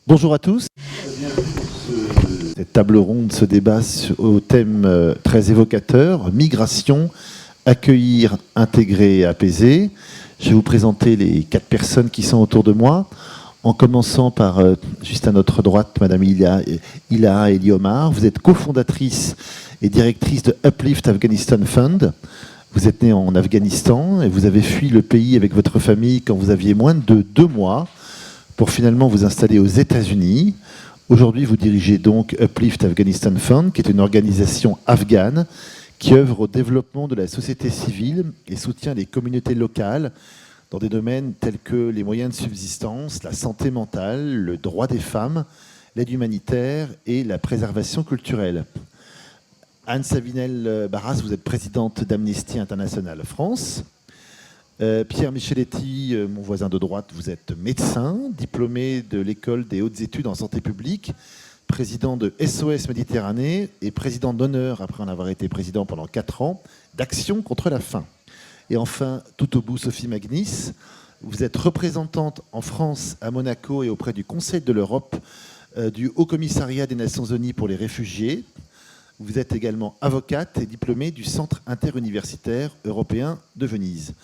Bonjour à tous. Cette table ronde se débat au thème très évocateur, migration, accueillir, intégrer et apaiser. Je vais vous présenter les 4 personnes qui sont autour de moi, en commençant par, juste à notre droite, Madame Ilaha Eliomar. Vous êtes cofondatrice et directrice de Uplift Afghanistan Fund. Vous êtes née en Afghanistan et vous avez fui le pays avec votre famille quand vous aviez moins de 2 mois pour finalement vous installer aux États-Unis. Aujourd'hui, vous dirigez donc Uplift Afghanistan Fund, qui est une organisation afghane qui œuvre au développement de la société civile et soutient les communautés locales dans des domaines tels que les moyens de subsistance, la santé mentale, le droit des femmes, l'aide humanitaire et la préservation culturelle. Anne Savinel Barras, vous êtes présidente d'Amnesty International France. Pierre Micheletti, mon voisin de droite, vous êtes médecin, diplômé de l'École des hautes études en santé publique, président de SOS Méditerranée et président d'honneur, après en avoir été président pendant 4 ans, d'Action contre la faim. Et enfin, tout au bout, Sophie Magnis, vous êtes représentante en France, à Monaco et auprès du Conseil de l'Europe, du Haut Commissariat des Nations Unies pour les réfugiés. Vous êtes également avocate et diplômée du Centre interuniversitaire européen de Venise.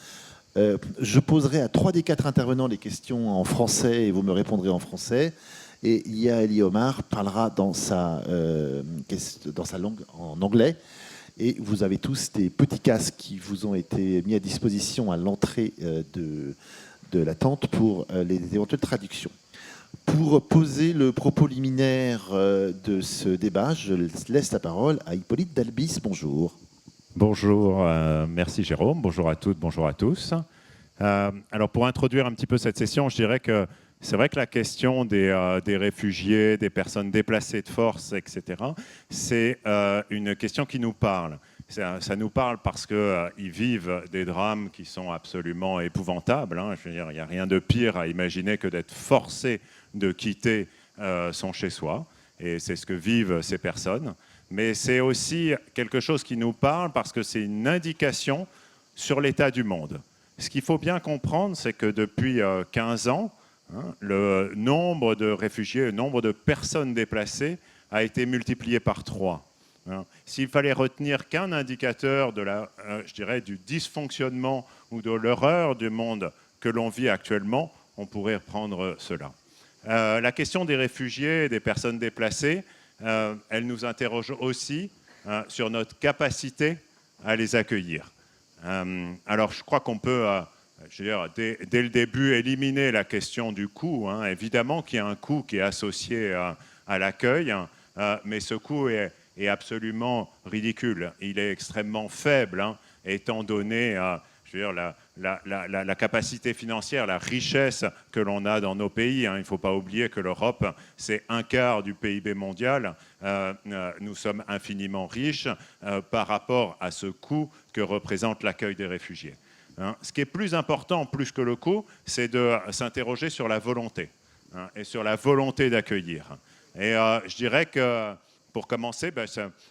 Je poserai à 3 des 4 intervenants les questions en français et vous me répondrez en français. Et Ilaha Eliomar parlera dans sa langue en anglais. Et vous avez tous des petits casques qui vous ont été mis à disposition à l'entrée de la tente pour les éventuelles traductions. Pour poser le propos liminaire de ce débat, je laisse la parole à Hippolyte Dalbis. Bonjour. Bonjour, merci Jérôme, bonjour à toutes, bonjour à tous. Alors pour introduire un petit peu cette session, je dirais que c'est vrai que la question des réfugiés, des personnes déplacées de force, etc., c'est une question qui nous parle. Ça nous parle parce qu'ils vivent des drames qui sont absolument épouvantables. Hein. Je veux dire, il n'y a rien de pire à imaginer que d'être forcé de quitter son chez-soi. Et c'est ce que vivent ces personnes. Mais c'est aussi quelque chose qui nous parle parce que c'est une indication sur l'état du monde. Ce qu'il faut bien comprendre, c'est que depuis 15 ans, le nombre de réfugiés, le nombre de personnes déplacées a été multiplié par 3. S'il fallait retenir qu'un indicateur de je dirais, du dysfonctionnement ou de l'horreur du monde que l'on vit actuellement, on pourrait reprendre cela. La question des réfugiés et des personnes déplacées, elle nous interroge aussi sur notre capacité à les accueillir. Alors, je crois qu'on peut, je veux dire, dès le début, éliminer la question du coût. Hein. Évidemment qu'il y a un coût qui est associé à l'accueil, mais ce coût est absolument ridicule. Il est extrêmement faible, hein, étant donné je veux dire, la capacité financière, la richesse que l'on a dans nos pays. Hein. Il ne faut pas oublier que l'Europe, c'est 1/4 du PIB mondial. Nous sommes infiniment riches par rapport à ce coût que représente l'accueil des réfugiés. Hein. Ce qui est plus important, plus que le coût, c'est de s'interroger sur la volonté, hein, et sur la volonté d'accueillir. Et je dirais que, pour commencer,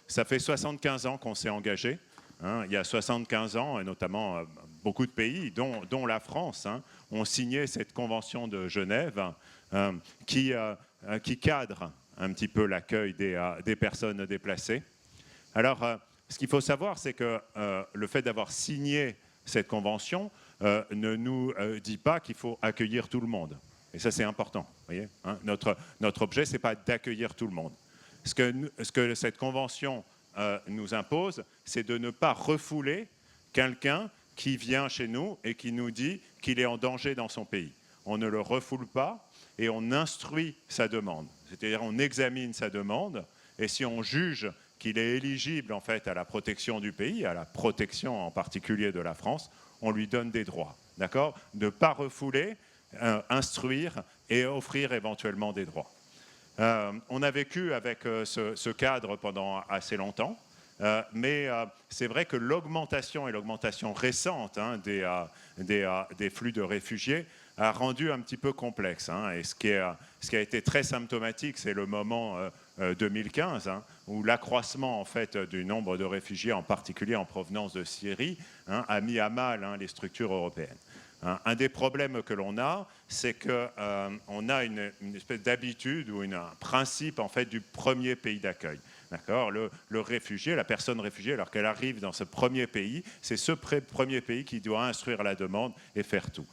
ça fait 75 ans qu'on s'est engagé. Hein, il y a 75 ans, et notamment beaucoup de pays, dont la France, hein, ont signé cette convention de Genève qui cadre un petit peu l'accueil des personnes déplacées. Alors, ce qu'il faut savoir, c'est que le fait d'avoir signé cette convention ne nous dit pas qu'il faut accueillir tout le monde. Et ça, c'est important. Voyez, hein, notre objet, ce n'est pas d'accueillir tout le monde. Ce que cette convention nous impose, c'est de ne pas refouler quelqu'un qui vient chez nous et qui nous dit qu'il est en danger dans son pays. On ne le refoule pas et on instruit sa demande. C'est-à-dire on examine sa demande et si on juge qu'il est éligible en fait à la protection du pays, à la protection en particulier de la France, on lui donne des droits. D'accord ? Ne pas refouler, instruire et offrir éventuellement des droits. On a vécu avec ce cadre pendant assez longtemps, mais c'est vrai que l'augmentation récente, hein, des flux de réfugiés a rendu un petit peu complexe. Hein, et ce qui a été très symptomatique, c'est le moment 2015, hein, où l'accroissement en fait, du nombre de réfugiés, en particulier en provenance de Syrie, hein, a mis à mal, hein, les structures européennes. Un des problèmes que l'on a, c'est qu'on a une espèce d'habitude ou un principe en fait du premier pays d'accueil. D'accord, le réfugié, la personne réfugiée, alors qu'elle arrive dans ce premier pays, c'est ce premier pays qui doit instruire la demande et faire tout.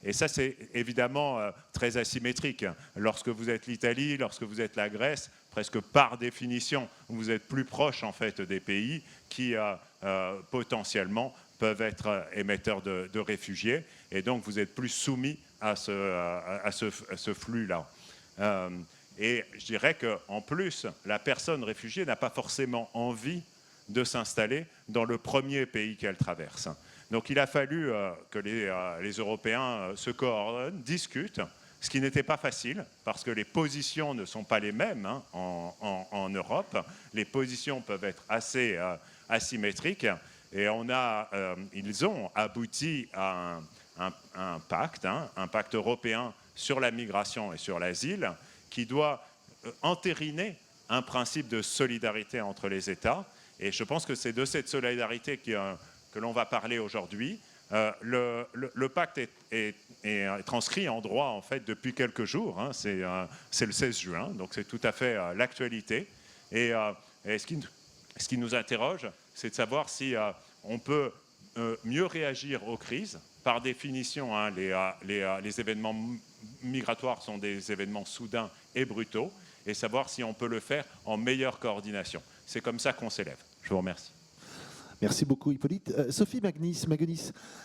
Et ça, c'est évidemment très asymétrique. Lorsque vous êtes l'Italie, lorsque vous êtes la Grèce, presque par définition, vous êtes plus proche en fait des pays qui potentiellement peuvent être émetteurs de réfugiés, et donc vous êtes plus soumis à ce flux-là. Et je dirais qu'en plus, la personne réfugiée n'a pas forcément envie de s'installer dans le premier pays qu'elle traverse. Donc il a fallu que les Européens se coordonnent, discutent, ce qui n'était pas facile, parce que les positions ne sont pas les mêmes en Europe. Les positions peuvent être assez asymétriques, et ils ont abouti à un pacte européen sur la migration et sur l'asile, qui doit entériner un principe de solidarité entre les États. Et je pense que c'est de cette solidarité que l'on va parler aujourd'hui. Le pacte est transcrit en droit en fait depuis quelques jours. C'est le 16 juin, donc c'est tout à fait l'actualité. Et ce qui nous interroge, c'est de savoir si on peut mieux réagir aux crises. Par définition, les événements migratoires sont des événements soudains et brutaux, et savoir si on peut le faire en meilleure coordination. C'est comme ça qu'on s'élève. Je vous remercie. Merci beaucoup Hippolyte. Sophie Magnus,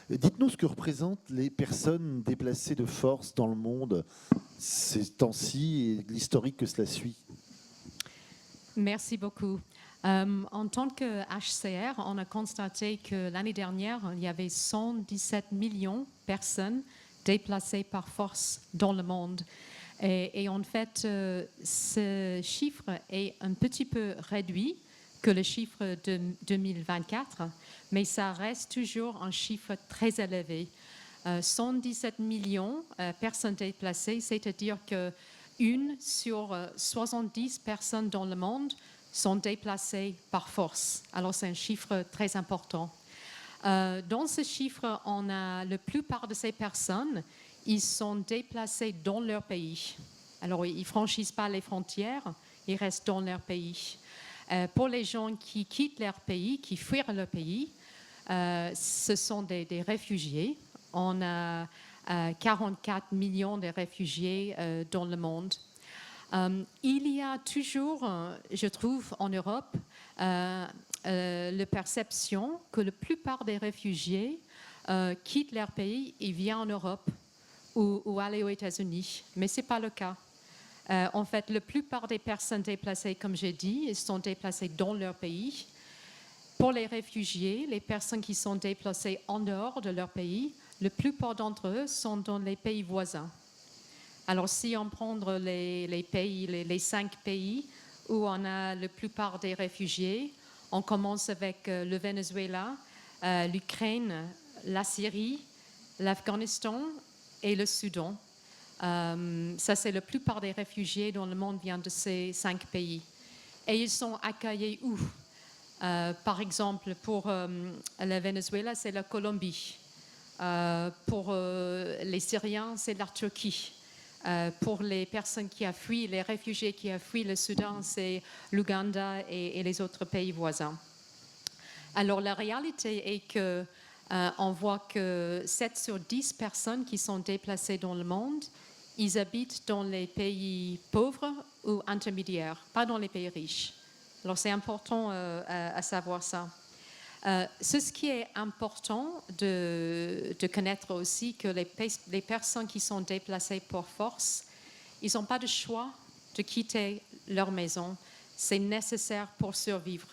dites-nous ce que représentent les personnes déplacées de force dans le monde ces temps-ci et l'historique que cela suit. Merci beaucoup. En tant que HCR, on a constaté que l'année dernière, il y avait 117 millions de personnes déplacées par force dans le monde. Et en fait, ce chiffre est un petit peu réduit que le chiffre de 2024, mais ça reste toujours un chiffre très élevé. 117 millions de personnes déplacées, c'est-à-dire qu'une sur 70 personnes dans le monde sont déplacées par force. Alors c'est un chiffre très important. Dans ce chiffre, on a la plupart de ces personnes, ils sont déplacés dans leur pays. Alors ils ne franchissent pas les frontières, ils restent dans leur pays. Pour les gens qui quittent leur pays, qui fuient leur pays, ce sont des réfugiés. On a 44 millions de réfugiés dans le monde. Il y a toujours, je trouve, en Europe, la perception que la plupart des réfugiés quittent leur pays et viennent en Europe ou aller aux États-Unis. Mais ce n'est pas le cas. En fait, la plupart des personnes déplacées, comme j'ai dit, elles sont déplacées dans leur pays. Pour les réfugiés, les personnes qui sont déplacées en dehors de leur pays, la plupart d'entre eux sont dans les pays voisins. Alors, si on prend les 5 pays où on a la plupart des réfugiés, on commence avec le Venezuela, l'Ukraine, la Syrie, l'Afghanistan et le Soudan. Ça, c'est la plupart des réfugiés dans le monde viennent de ces 5 pays. Et ils sont accueillis où? Par exemple, pour le Venezuela, c'est la Colombie. Pour les Syriens, c'est la Turquie. Pour les personnes qui ont fui, les réfugiés qui ont fui le Soudan, c'est l'Ouganda et les autres pays voisins. Alors, la réalité est que on voit que 7 sur 10 personnes qui sont déplacées dans le monde, ils habitent dans les pays pauvres ou intermédiaires, pas dans les pays riches. Alors, c'est important à savoir ça. Ce qui est important de connaître aussi, que les personnes qui sont déplacées par force, ils n'ont pas de choix de quitter leur maison. C'est nécessaire pour survivre.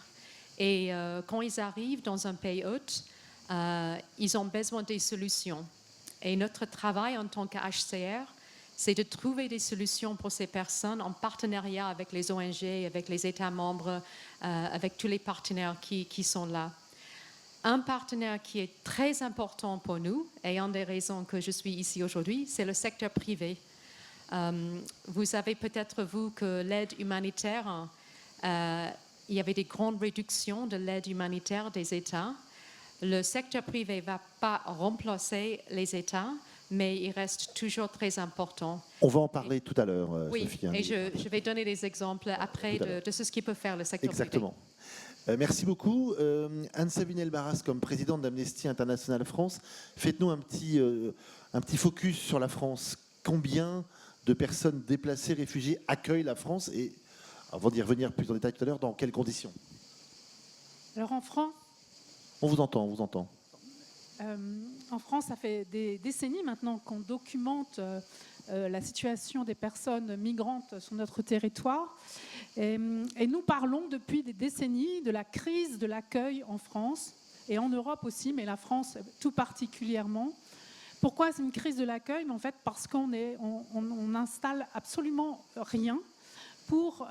Et quand ils arrivent dans un pays hôte, ils ont besoin des solutions. Et notre travail en tant qu'HCR, c'est de trouver des solutions pour ces personnes en partenariat avec les ONG, avec les États membres, avec tous les partenaires qui sont là. Un partenaire qui est très important pour nous, et une des raisons que je suis ici aujourd'hui, c'est le secteur privé. Vous savez peut-être, vous, que l'aide humanitaire, il y avait des grandes réductions de l'aide humanitaire des États. le secteur privé ne va pas remplacer les États, mais il reste toujours très important. On va en parler tout à l'heure, Oui, Sophie. et je vais donner des exemples après de ce qui peut faire le secteur Exactement. Merci beaucoup. Anne-Sabine Elbaras, comme présidente d'Amnesty International France, faites-nous un petit focus sur la France. Combien de personnes déplacées, réfugiées accueillent la France et, avant d'y revenir plus en détail tout à l'heure, dans quelles conditions? Alors en France, on vous entend, on vous entend. En France, ça fait des décennies maintenant qu'on documente la situation des personnes migrantes sur notre territoire. Et nous parlons depuis des décennies de la crise de l'accueil en France et en Europe aussi, mais la France tout particulièrement. Pourquoi c'est une crise de l'accueil? En fait, parce qu'on n'installe absolument rien pour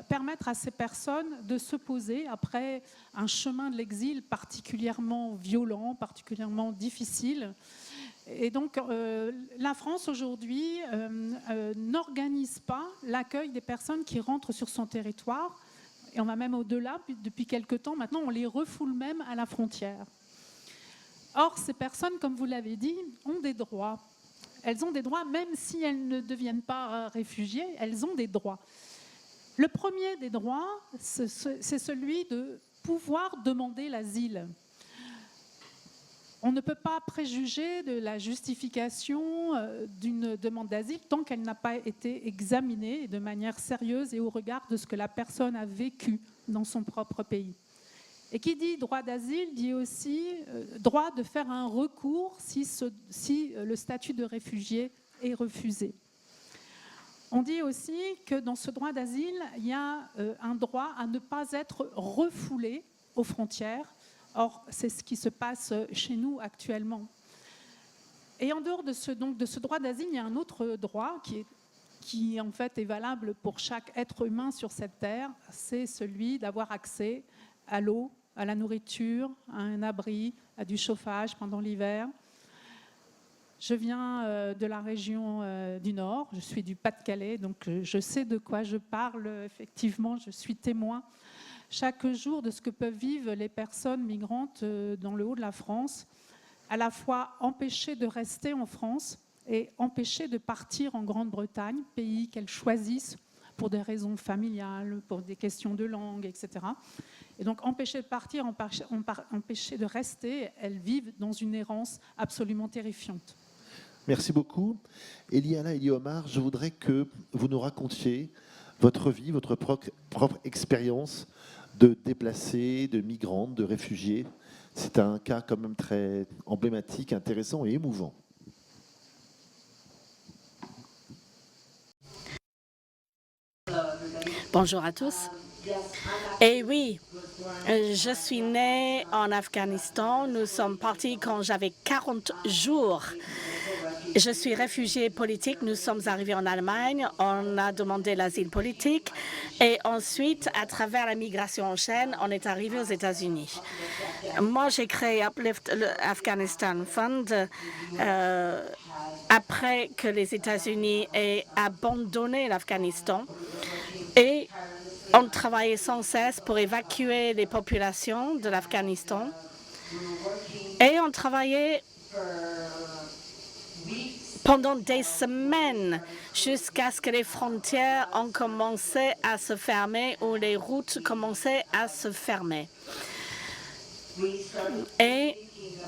permettre à ces personnes de se poser après un chemin de l'exil particulièrement violent, particulièrement difficile. Et donc, la France aujourd'hui n'organise pas l'accueil des personnes qui rentrent sur son territoire. Et on va même au-delà, depuis quelque temps, maintenant on les refoule même à la frontière. Or, ces personnes, comme vous l'avez dit, ont des droits. Elles ont des droits, même si elles ne deviennent pas réfugiées, elles ont des droits. Le premier des droits, c'est celui de pouvoir demander l'asile. On ne peut pas préjuger de la justification d'une demande d'asile tant qu'elle n'a pas été examinée de manière sérieuse et au regard de ce que la personne a vécu dans son propre pays. Et qui dit droit d'asile dit aussi droit de faire un recours si le statut de réfugié est refusé. On dit aussi que dans ce droit d'asile, il y a un droit à ne pas être refoulé aux frontières. Or, c'est ce qui se passe chez nous actuellement. Et en dehors de ce droit d'asile, il y a un autre droit qui en fait est valable pour chaque être humain sur cette terre, c'est celui d'avoir accès à l'eau, à la nourriture, à un abri, à du chauffage pendant l'hiver. Je viens de la région du Nord, je suis du Pas-de-Calais, donc je sais de quoi je parle, effectivement, je suis témoin chaque jour de ce que peuvent vivre les personnes migrantes dans le haut de la France, à la fois empêchées de rester en France et empêchées de partir en Grande-Bretagne, pays qu'elles choisissent pour des raisons familiales, pour des questions de langue, etc. Et donc empêchées de partir, empêchées de rester, elles vivent dans une errance absolument terrifiante. Merci beaucoup. Eliana Eliomar, je voudrais que vous nous racontiez votre vie, votre propre expérience de déplacés, de migrantes, de réfugiés. C'est un cas quand même très emblématique, intéressant et émouvant. Bonjour à tous. Et oui, je suis née en Afghanistan. Nous sommes partis quand j'avais 40 jours. Je suis réfugiée politique. Nous sommes arrivés en Allemagne. On a demandé l'asile politique. Et ensuite, à travers la migration en chaîne, on est arrivé aux États-Unis. Moi, j'ai créé Uplift Afghanistan Fund après que les États-Unis aient abandonné l'Afghanistan. Et on travaillait sans cesse pour évacuer les populations de l'Afghanistan. Et on travaillait pendant des semaines jusqu'à ce que les frontières ont commencé à se fermer ou les routes commençaient à se fermer. Et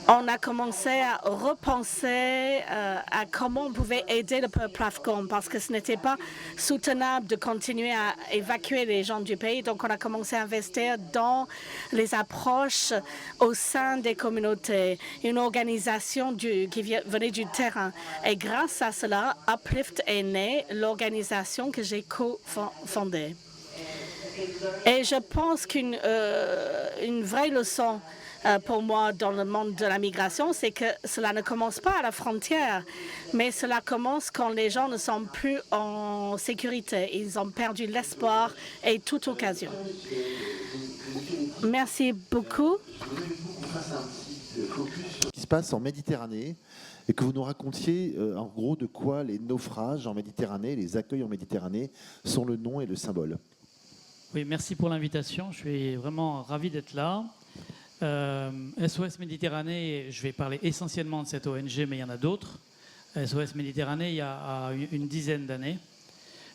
on a commencé à repenser à comment on pouvait aider le peuple afghan parce que ce n'était pas soutenable de continuer à évacuer les gens du pays. Donc on a commencé à investir dans les approches au sein des communautés, une organisation qui venait du terrain. Et grâce à cela, Uplift est née, l'organisation que j'ai co-fondée. Et je pense qu'une vraie leçon pour moi dans le monde de la migration, c'est que cela ne commence pas à la frontière, mais cela commence quand les gens ne sont plus en sécurité. Ils ont perdu l'espoir et toute occasion. Merci beaucoup. Ce qui se passe en Méditerranée et que vous nous racontiez en gros de quoi les naufrages en Méditerranée, les accueils en Méditerranée sont le nom et le symbole. Oui, merci pour l'invitation. Je suis vraiment ravi d'être là. SOS Méditerranée, je vais parler essentiellement de cette ONG, mais il y en a d'autres. SOS Méditerranée, il y a une dizaine d'années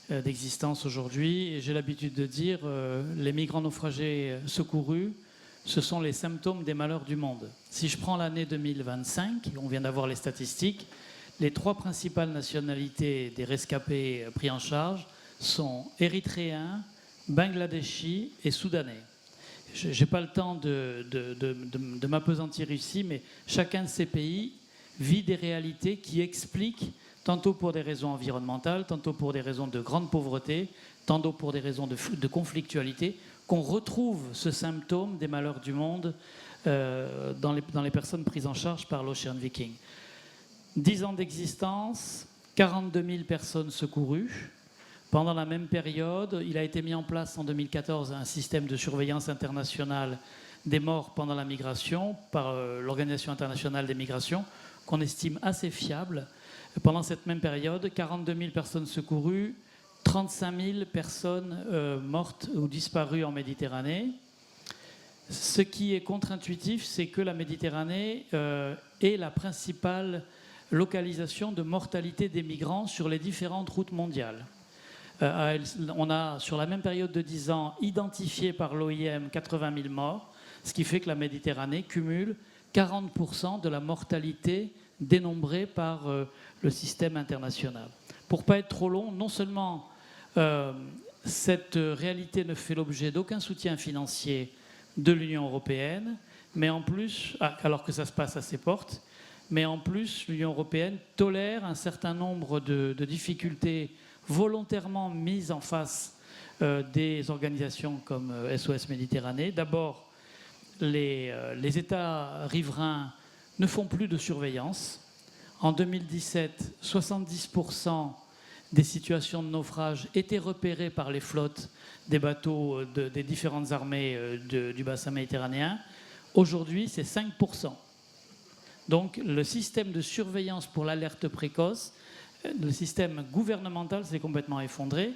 d'existence aujourd'hui. Et j'ai l'habitude de dire, les migrants naufragés secourus, ce sont les symptômes des malheurs du monde. Si je prends l'année 2025, on vient d'avoir les statistiques, les 3 principales nationalités des rescapés pris en charge sont érythréens, bangladeshis et soudanais. Je n'ai pas le temps de m'appesantir ici, mais chacun de ces pays vit des réalités qui expliquent, tantôt pour des raisons environnementales, tantôt pour des raisons de grande pauvreté, tantôt pour des raisons de conflictualité, qu'on retrouve ce symptôme des malheurs du monde dans les personnes prises en charge par l'Ocean Viking. 10 ans d'existence, 42 000 personnes secourues. Pendant la même période, il a été mis en place en 2014 un système de surveillance internationale des morts pendant la migration par l'Organisation internationale des migrations, qu'on estime assez fiable. Pendant cette même période, 42 000 personnes secourues, 35 000 personnes mortes ou disparues en Méditerranée. Ce qui est contre-intuitif, c'est que la Méditerranée est la principale localisation de mortalité des migrants sur les différentes routes mondiales. On a, sur la même période de 10 ans, identifié par l'OIM 80 000 morts, ce qui fait que la Méditerranée cumule 40% de la mortalité dénombrée par le système international. Pour ne pas être trop long, non seulement cette réalité ne fait l'objet d'aucun soutien financier de l'Union européenne, mais en plus, alors que ça se passe à ses portes, mais en plus, l'Union européenne tolère un certain nombre de difficultés volontairement mises en face des organisations comme SOS Méditerranée. D'abord, les États riverains ne font plus de surveillance. En 2017, 70% des situations de naufrage étaient repérées par les flottes des bateaux des différentes armées du bassin méditerranéen. Aujourd'hui, c'est 5%. Donc le système de surveillance pour l'alerte précoce, le système gouvernemental s'est complètement effondré.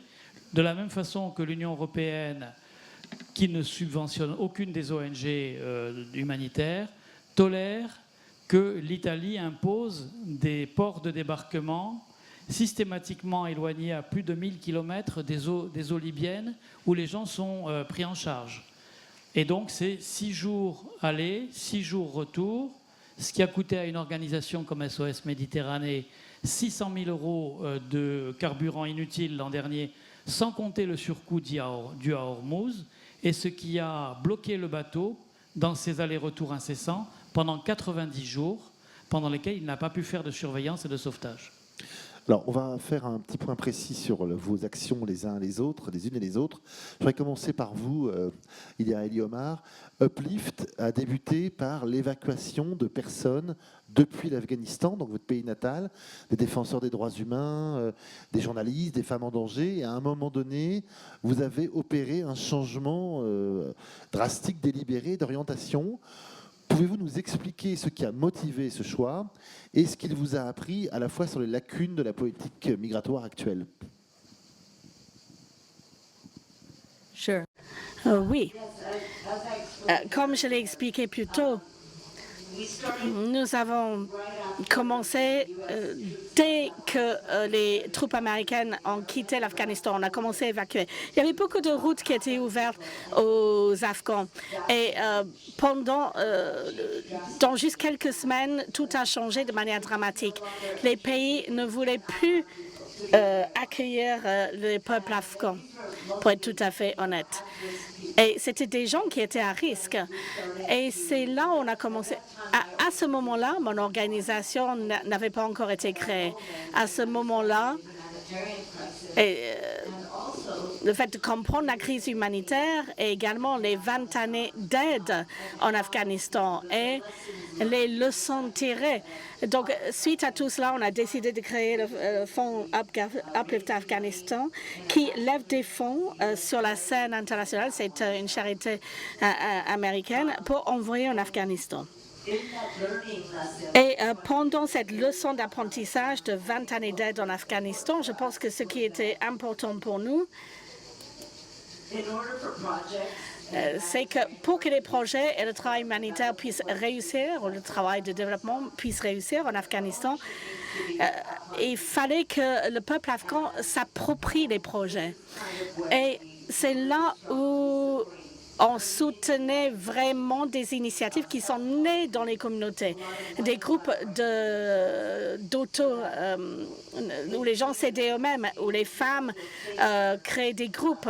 De la même façon que l'Union européenne, qui ne subventionne aucune des ONG humanitaires, tolère que l'Italie impose des ports de débarquement systématiquement éloignés à plus de 1000 km des eaux libyennes où les gens sont pris en charge. Et donc c'est 6 jours aller, 6 jours retour, ce qui a coûté à une organisation comme SOS Méditerranée 600 000 € de carburant inutile l'an dernier, sans compter le surcoût dû à Hormuz, et ce qui a bloqué le bateau dans ses allers-retours incessants pendant 90 jours, pendant lesquels il n'a pas pu faire de surveillance et de sauvetage. Alors, on va faire un petit point précis sur vos actions les uns les autres, les unes et les autres. Je voudrais commencer par vous, Ilia Eliomar. Uplift a débuté par l'évacuation de personnes depuis l'Afghanistan, donc votre pays natal, des défenseurs des droits humains, des journalistes, des femmes en danger. Et à un moment donné, vous avez opéré un changement drastique, délibéré d'orientation. Pouvez-vous nous expliquer ce qui a motivé ce choix et ce qu'il vous a appris à la fois sur les lacunes de la politique migratoire actuelle? Sure. Oui. Comme je l'ai expliqué plus tôt, nous avons commencé dès que les troupes américaines ont quitté l'Afghanistan. On a commencé à évacuer. Il y avait beaucoup de routes qui étaient ouvertes aux Afghans. Et dans juste quelques semaines, tout a changé de manière dramatique. Les pays ne voulaient plus accueillir le peuple afghan, pour être tout à fait honnête. Et c'était des gens qui étaient à risque. Et c'est là où on a commencé. À ce moment-là, mon organisation n'avait pas encore été créée. À ce moment-là, le fait de comprendre la crise humanitaire et également les 20 années d'aide en Afghanistan et les leçons tirées. Donc, suite à tout cela, on a décidé de créer le fonds Uplift Afghanistan qui lève des fonds sur la scène internationale. C'est une charité américaine pour envoyer en Afghanistan. Et pendant cette leçon d'apprentissage de 20 années d'aide en Afghanistan, je pense que ce qui était important pour nous, c'est que pour que les projets et le travail humanitaire puissent réussir, ou le travail de développement puisse réussir en Afghanistan, il fallait que le peuple afghan s'approprie les projets. Et c'est là où on soutenait vraiment des initiatives qui sont nées dans les communautés, des groupes où les gens s'aidaient eux-mêmes, où les femmes créaient des groupes.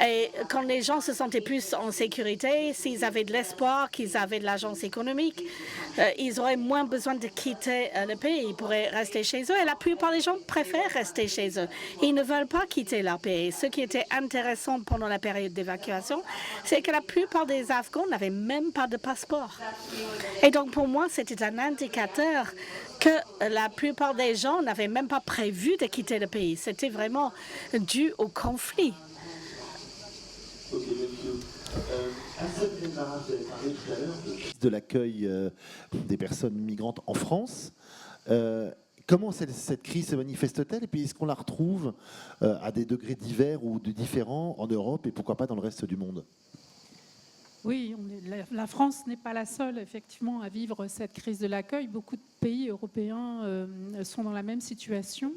Et quand les gens se sentaient plus en sécurité, s'ils avaient de l'espoir, qu'ils avaient de l'agence économique, ils auraient moins besoin de quitter le pays. Ils pourraient rester chez eux. Et la plupart des gens préfèrent rester chez eux. Ils ne veulent pas quitter leur pays. Ce qui était intéressant pendant la période d'évacuation, c'est que la plupart des Afghans n'avaient même pas de passeport. Et donc, pour moi, c'était un indicateur que la plupart des gens n'avaient même pas prévu de quitter le pays. C'était vraiment dû au conflit. De l'accueil des personnes migrantes en France. Comment cette crise se manifeste-t-elle? Et puis, est-ce qu'on la retrouve à des degrés divers ou différents en Europe et pourquoi pas dans le reste du monde? Oui, la France n'est pas la seule, effectivement, à vivre cette crise de l'accueil. Beaucoup de pays européens sont dans la même situation.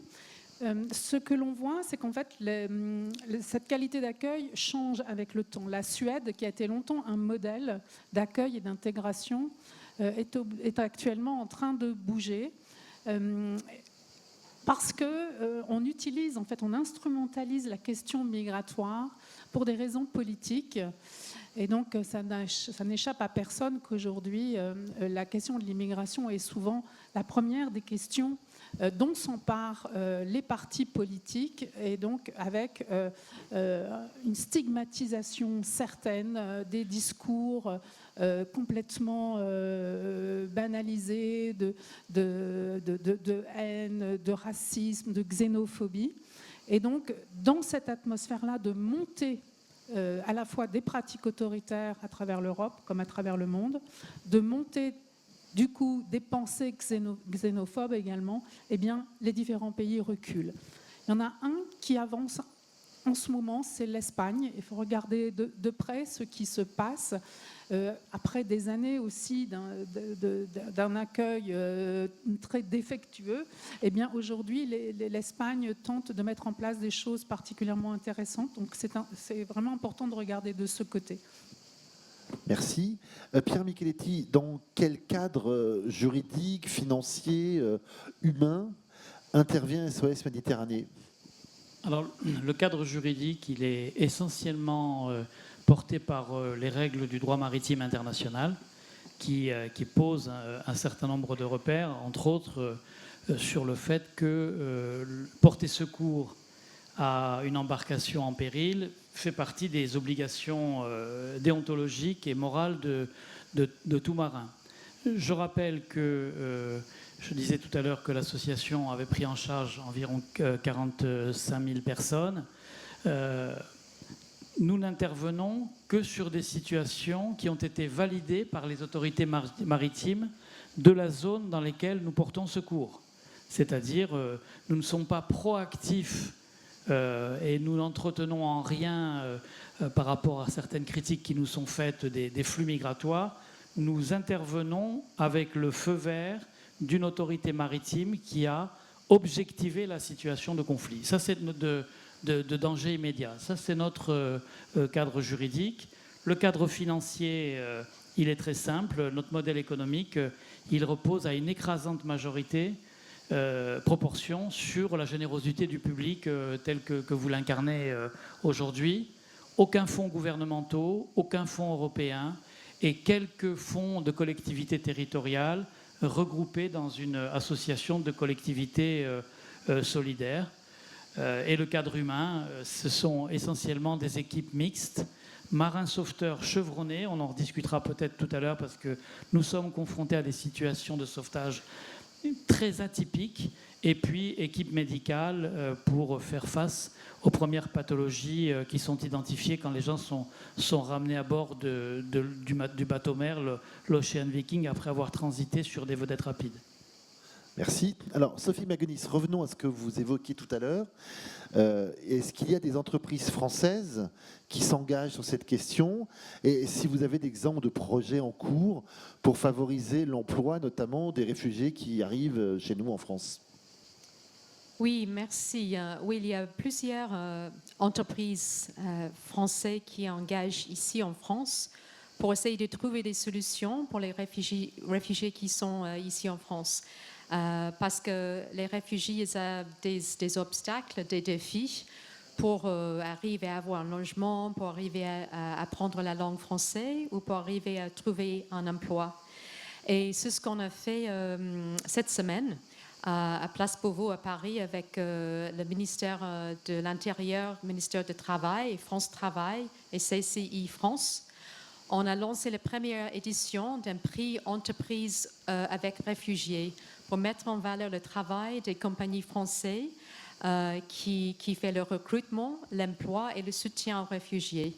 Ce que l'on voit, c'est qu'en fait, cette qualité d'accueil change avec le temps. La Suède, qui a été longtemps un modèle d'accueil et d'intégration, est actuellement en train de bouger. Parce qu'on utilise, en fait, on instrumentalise la question migratoire pour des raisons politiques. Et donc, ça n'échappe à personne qu'aujourd'hui, la question de l'immigration est souvent la première des questions dont s'emparent les partis politiques, et donc avec une stigmatisation certaine des discours complètement banalisés de haine, de racisme, de xénophobie. Et donc, dans cette atmosphère-là de montée à la fois des pratiques autoritaires à travers l'Europe comme à travers le monde, de montée du coup des pensées xénophobes également, eh bien, les différents pays reculent. Il y en a un qui avance en ce moment, c'est l'Espagne. Il faut regarder de près ce qui se passe. Après des années aussi d'un accueil très défectueux, eh bien aujourd'hui l'Espagne tente de mettre en place des choses particulièrement intéressantes. Donc c'est vraiment important de regarder de ce côté. Merci. Pierre Micheletti, dans quel cadre juridique, financier, humain intervient SOS Méditerranée? Alors, le cadre juridique, il est essentiellement porté par les règles du droit maritime international qui posent un certain nombre de repères, entre autres sur le fait que porter secours à une embarcation en péril fait partie des obligations déontologiques et morales de tout marin. Je rappelle que, je disais tout à l'heure que l'association avait pris en charge environ 45 000 personnes. Nous n'intervenons que sur des situations qui ont été validées par les autorités maritimes de la zone dans laquelle nous portons secours. C'est-à-dire, nous ne sommes pas proactifs et nous n'entretenons en rien par rapport à certaines critiques qui nous sont faites des flux migratoires. Nous intervenons avec le feu vert d'une autorité maritime qui a objectivé la situation de conflit. Ça, c'est de danger immédiat. Ça, c'est notre cadre juridique. Le cadre financier, il est très simple. Notre modèle économique, il repose à une écrasante majorité proportion sur la générosité du public tel que vous l'incarnez aujourd'hui. Aucun fonds gouvernementaux, aucun fonds européen et quelques fonds de collectivités territoriales regroupés dans une association de collectivités solidaires. Et le cadre humain, ce sont essentiellement des équipes mixtes, marins sauveteurs chevronnés, on en rediscutera peut-être tout à l'heure parce que nous sommes confrontés à des situations de sauvetage très atypiques, et puis équipe médicale pour faire face aux premières pathologies qui sont identifiées quand les gens sont ramenés à bord du bateau-mer, l'Ocean Viking, après avoir transité sur des vedettes rapides. Merci. Alors, Sophie Magonis, revenons à ce que vous évoquiez tout à l'heure. Est-ce qu'il y a des entreprises françaises qui s'engagent sur cette question? Et si vous avez des exemples de projets en cours pour favoriser l'emploi, notamment des réfugiés qui arrivent chez nous en France? Oui, merci. Oui, il y a plusieurs entreprises françaises qui engagent ici en France pour essayer de trouver des solutions pour les réfugiés qui sont ici en France. Parce que les réfugiés ils ont des obstacles, des défis pour arriver à avoir un logement, pour arriver à apprendre la langue française ou pour arriver à trouver un emploi. Et c'est ce qu'on a fait cette semaine à Place Beauvau à Paris avec le ministère de l'Intérieur, le ministère du Travail, France Travail et CCI France. On a lancé la première édition d'un prix entreprise avec réfugiés pour mettre en valeur le travail des compagnies françaises qui fait le recrutement, l'emploi et le soutien aux réfugiés.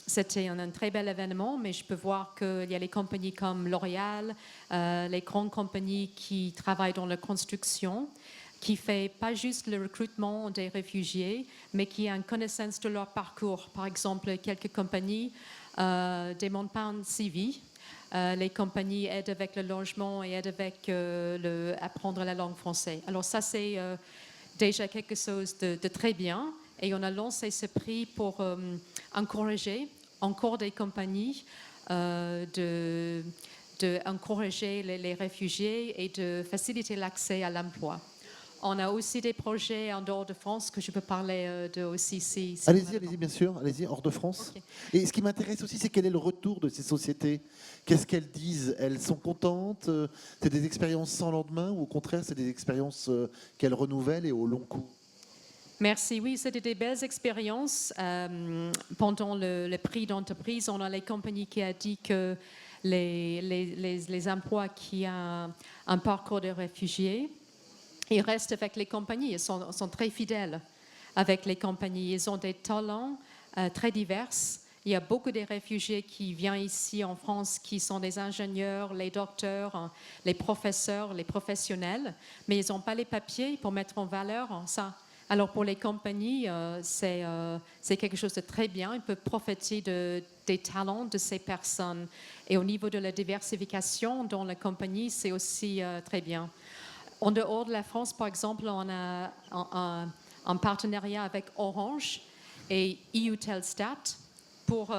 C'était un très bel événement, mais je peux voir qu'il y a les compagnies comme L'Oréal, les grandes compagnies qui travaillent dans la construction, qui ne fait pas juste le recrutement des réfugiés, mais qui a une connaissance de leur parcours. Par exemple, quelques compagnies des montagnes civiles. Les compagnies aident avec le logement et aident avec apprendre la langue française. Alors ça, c'est déjà quelque chose de très bien. Et on a lancé ce prix pour encourager encore des compagnies d'encourager les réfugiés et de faciliter l'accès à l'emploi. On a aussi des projets en dehors de France que je peux parler de aussi. Allez-y, bien sûr, allez-y, hors de France. Okay. Et ce qui m'intéresse aussi, c'est quel est le retour de ces sociétés? Qu'est-ce qu'elles disent? Elles sont contentes? C'est des expériences sans lendemain ou au contraire, c'est des expériences qu'elles renouvellent et au long cours? Merci. Oui, c'était des belles expériences. Pendant le prix d'entreprise, on a les compagnies qui ont dit que les emplois qui ont un parcours de réfugiés, ils restent avec les compagnies. Ils sont très fidèles avec les compagnies. Ils ont des talents très divers. Il y a beaucoup de réfugiés qui viennent ici en France, qui sont des ingénieurs, les docteurs, les professeurs, les professionnels, mais ils n'ont pas les papiers pour mettre en valeur ça. Alors pour les compagnies, c'est quelque chose de très bien. Ils peuvent profiter des talents de ces personnes. Et au niveau de la diversification dans la compagnie, c'est aussi très bien. En dehors de la France, par exemple, on a un partenariat avec Orange et EUTELSTAT pour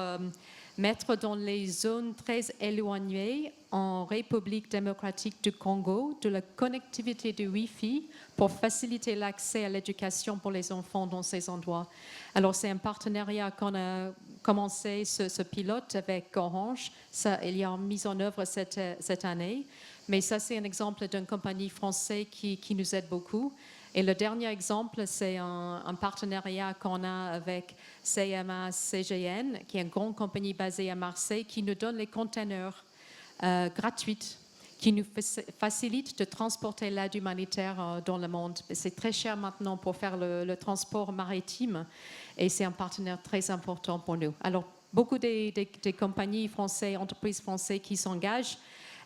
mettre dans les zones très éloignées en République démocratique du Congo de la connectivité de Wi-Fi pour faciliter l'accès à l'éducation pour les enfants dans ces endroits. Alors c'est un partenariat qu'on a commencé ce pilote avec Orange. Il y a une mise en œuvre cette année. Mais ça, c'est un exemple d'une compagnie française qui nous aide beaucoup. Et le dernier exemple, c'est un partenariat qu'on a avec CMA-CGN, qui est une grande compagnie basée à Marseille, qui nous donne les containers gratuits, qui nous facilite de transporter l'aide humanitaire dans le monde. C'est très cher maintenant pour faire le transport maritime et c'est un partenaire très important pour nous. Alors, beaucoup des compagnies françaises, entreprises françaises qui s'engagent.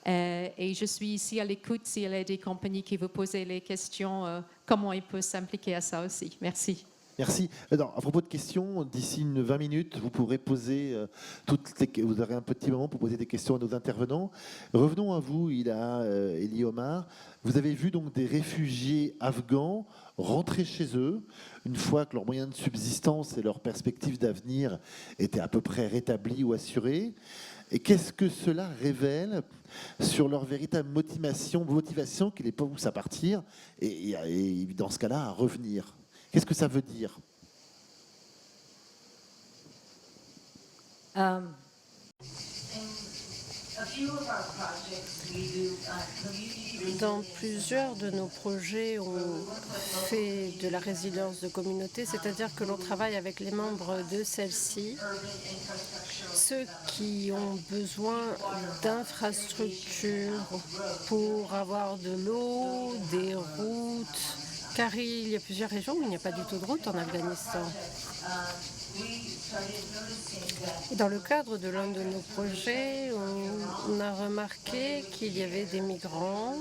Et je suis ici à l'écoute s'il y a des compagnies qui vous posent les questions, comment ils peuvent s'impliquer à ça aussi. Merci. Merci. Alors, à propos de questions, d'ici 20 minutes, vous pourrez poser vous aurez un petit moment pour poser des questions à nos intervenants. Revenons à vous, Elie Omar. Vous avez vu donc des réfugiés afghans rentrer chez eux une fois que leurs moyens de subsistance et leurs perspectives d'avenir étaient à peu près rétablis ou assurés. Et qu'est-ce que cela révèle sur leur véritable motivation qui les pousse à partir et dans ce cas-là à revenir? Qu'est-ce que ça veut dire? Dans plusieurs de nos projets, on fait de la résilience de communauté, c'est-à-dire que l'on travaille avec les membres de celle-ci, ceux qui ont besoin d'infrastructures pour avoir de l'eau, des routes, car il y a plusieurs régions où il n'y a pas du tout de route en Afghanistan. Et dans le cadre de l'un de nos projets, on a remarqué qu'il y avait des migrants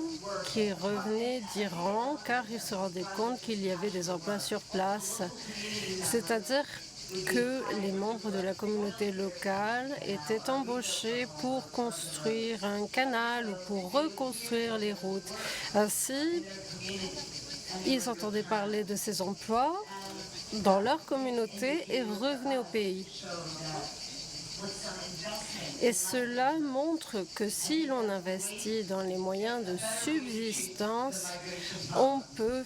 qui revenaient d'Iran car ils se rendaient compte qu'il y avait des emplois sur place. C'est-à-dire que les membres de la communauté locale étaient embauchés pour construire un canal ou pour reconstruire les routes. Ainsi, ils entendaient parler de ces emplois dans leur communauté et revenaient au pays. Et cela montre que si l'on investit dans les moyens de subsistance, on peut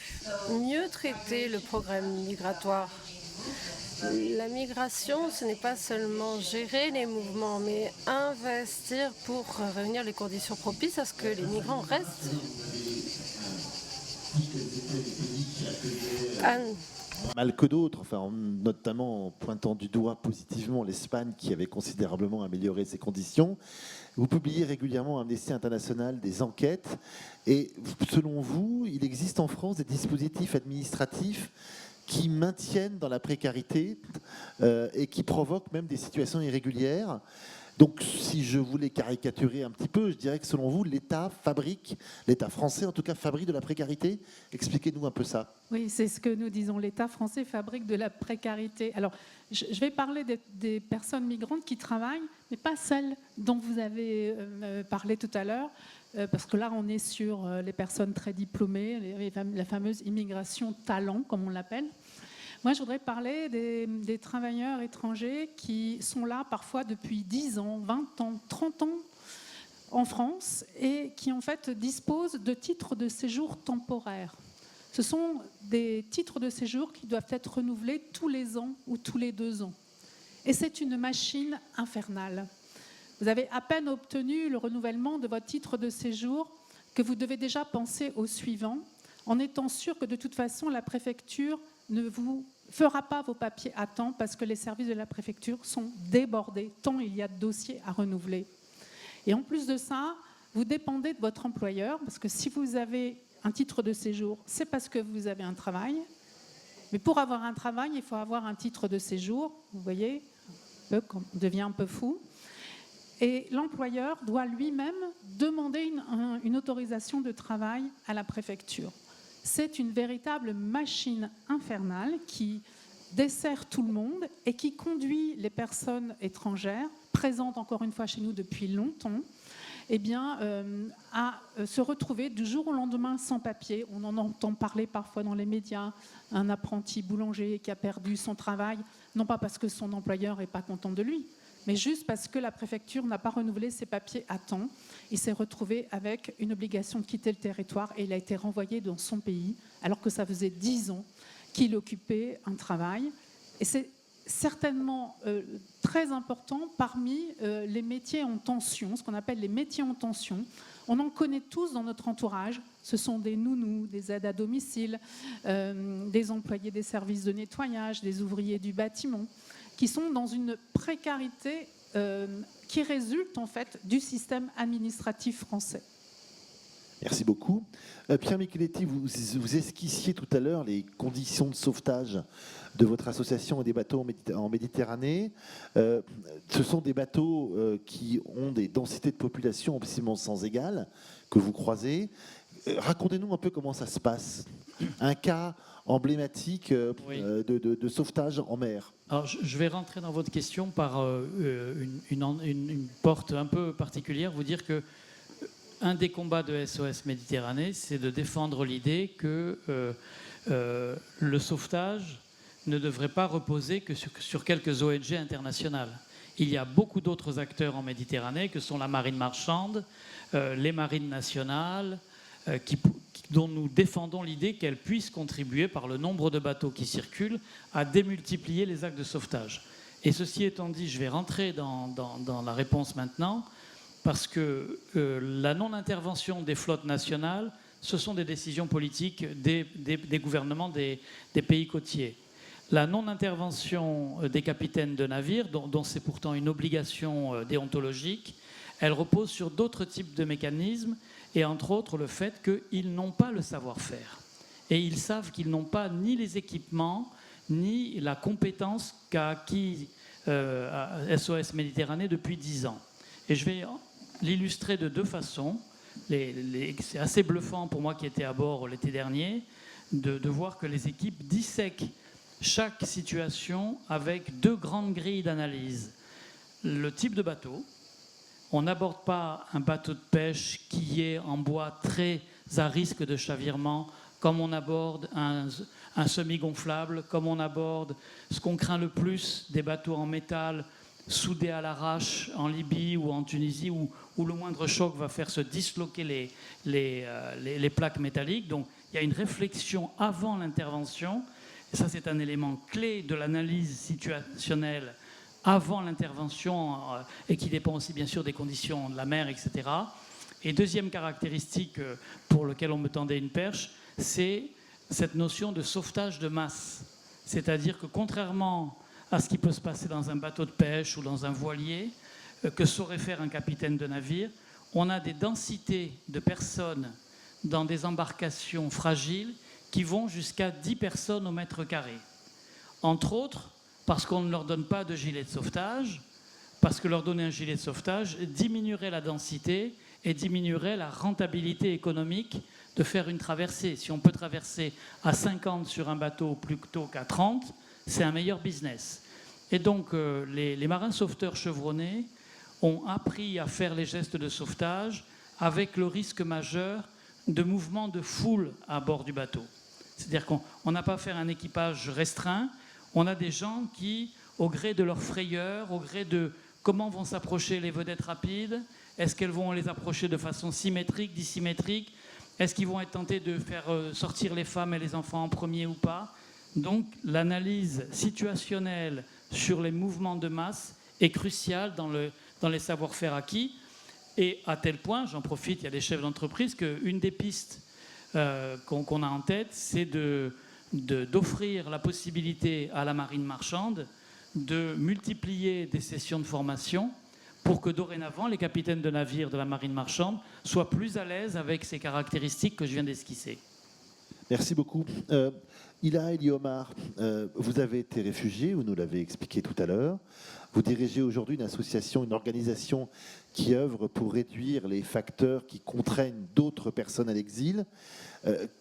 mieux traiter le problème migratoire. La migration, ce n'est pas seulement gérer les mouvements, mais investir pour réunir les conditions propices à ce que les migrants restent. Anne. Mal que d'autres, enfin, notamment en pointant du doigt positivement l'Espagne qui avait considérablement amélioré ses conditions. Vous publiez régulièrement à Amnesty International des enquêtes et selon vous, il existe en France des dispositifs administratifs qui maintiennent dans la précarité et qui provoquent même des situations irrégulières. Donc, si je voulais caricaturer un petit peu, je dirais que selon vous, l'État français en tout cas, fabrique de la précarité. Expliquez-nous un peu ça. Oui, c'est ce que nous disons. L'État français fabrique de la précarité. Alors, je vais parler des personnes migrantes qui travaillent, mais pas celles dont vous avez parlé tout à l'heure, parce que là, on est sur les personnes très diplômées, la fameuse immigration talent, comme on l'appelle. Moi, je voudrais parler des travailleurs étrangers qui sont là parfois depuis 10 ans, 20 ans, 30 ans en France et qui en fait disposent de titres de séjour temporaires. Ce sont des titres de séjour qui doivent être renouvelés tous les ans ou tous les 2 ans. Et c'est une machine infernale. Vous avez à peine obtenu le renouvellement de votre titre de séjour que vous devez déjà penser au suivant, en étant sûr que de toute façon la préfecture ne vous fera pas vos papiers à temps parce que les services de la préfecture sont débordés, tant il y a de dossiers à renouveler. Et en plus de ça, vous dépendez de votre employeur, parce que si vous avez un titre de séjour, c'est parce que vous avez un travail. Mais pour avoir un travail, il faut avoir un titre de séjour. Vous voyez, on devient un peu fou. Et l'employeur doit lui-même demander une autorisation de travail à la préfecture. C'est une véritable machine infernale qui dessert tout le monde et qui conduit les personnes étrangères, présentes encore une fois chez nous depuis longtemps, à se retrouver du jour au lendemain sans papier. On en entend parler parfois dans les médias, un apprenti boulanger qui a perdu son travail, non pas parce que son employeur n'est pas content de lui, mais juste parce que la préfecture n'a pas renouvelé ses papiers à temps. Il s'est retrouvé avec une obligation de quitter le territoire et il a été renvoyé dans son pays, alors que ça faisait 10 ans qu'il occupait un travail. Et c'est certainement très important parmi les métiers en tension, ce qu'on appelle les métiers en tension. On en connaît tous dans notre entourage. Ce sont des nounous, des aides à domicile, des employés des services de nettoyage, des ouvriers du bâtiment, qui sont dans une précarité qui résulte en fait du système administratif français. Merci beaucoup. Pierre Micheletti, vous esquissiez tout à l'heure les conditions de sauvetage de votre association et des bateaux en Méditerranée. Ce sont des bateaux qui ont des densités de population absolument sans égales que vous croisez. Racontez-nous un peu comment ça se passe. Un cas emblématique de sauvetage en mer. Alors, je vais rentrer dans votre question par une porte un peu particulière, vous dire que un des combats de SOS Méditerranée, c'est de défendre l'idée que le sauvetage ne devrait pas reposer que sur quelques ONG internationales. Il y a beaucoup d'autres acteurs en Méditerranée que sont la marine marchande, les marines nationales, dont nous défendons l'idée qu'elles puissent contribuer par le nombre de bateaux qui circulent à démultiplier les actes de sauvetage. Et ceci étant dit, je vais rentrer dans la réponse maintenant, parce que la non-intervention des flottes nationales, ce sont des décisions politiques des gouvernements des pays côtiers. La non-intervention des capitaines de navires, dont c'est pourtant une obligation déontologique, elle repose sur d'autres types de mécanismes, et entre autres le fait qu'ils n'ont pas le savoir-faire. et ils savent qu'ils n'ont pas ni les équipements, ni la compétence qu'a acquis SOS Méditerranée depuis 10 ans. Et je vais l'illustrer de deux façons. C'est assez bluffant pour moi qui étais à bord l'été dernier de voir que les équipes dissèquent chaque situation avec deux grandes grilles d'analyse. Le type de bateau. On n'aborde pas un bateau de pêche qui est en bois très à risque de chavirement, comme on aborde un semi-gonflable, comme on aborde ce qu'on craint le plus, des bateaux en métal soudés à l'arrache en Libye ou en Tunisie, où le moindre choc va faire se disloquer les plaques métalliques. Donc il y a une réflexion avant l'intervention, et ça c'est un élément clé de l'analyse situationnelle avant l'intervention, et qui dépend aussi bien sûr des conditions de la mer, etc. Et deuxième caractéristique pour laquelle on me tendait une perche, c'est cette notion de sauvetage de masse. C'est-à-dire que contrairement à ce qui peut se passer dans un bateau de pêche ou dans un voilier, que saurait faire un capitaine de navire, on a des densités de personnes dans des embarcations fragiles qui vont jusqu'à 10 personnes au mètre carré. Entre autres, parce qu'on ne leur donne pas de gilet de sauvetage, parce que leur donner un gilet de sauvetage diminuerait la densité et diminuerait la rentabilité économique de faire une traversée. Si on peut traverser à 50 sur un bateau plutôt qu'à 30, c'est un meilleur business. Et donc, les marins sauveteurs chevronnés ont appris à faire les gestes de sauvetage avec le risque majeur de mouvement de foule à bord du bateau. C'est-à-dire qu'on n'a pas à faire un équipage restreint, on a des gens qui, au gré de leur frayeur, au gré de comment vont s'approcher les vedettes rapides, est-ce qu'elles vont les approcher de façon symétrique, dissymétrique, est-ce qu'ils vont être tentés de faire sortir les femmes et les enfants en premier ou pas? Donc l'analyse situationnelle sur les mouvements de masse est cruciale dans les savoir-faire acquis, et à tel point, j'en profite, il y a des chefs d'entreprise, qu'une des pistes qu'on a en tête, c'est d'offrir la possibilité à la marine marchande de multiplier des sessions de formation pour que dorénavant les capitaines de navires de la marine marchande soient plus à l'aise avec ces caractéristiques que je viens d'esquisser. Merci beaucoup. Ila Eliomar, vous avez été réfugié, vous nous l'avez expliqué tout à l'heure. Vous dirigez aujourd'hui une association, une organisation qui œuvre pour réduire les facteurs qui contraignent d'autres personnes à l'exil.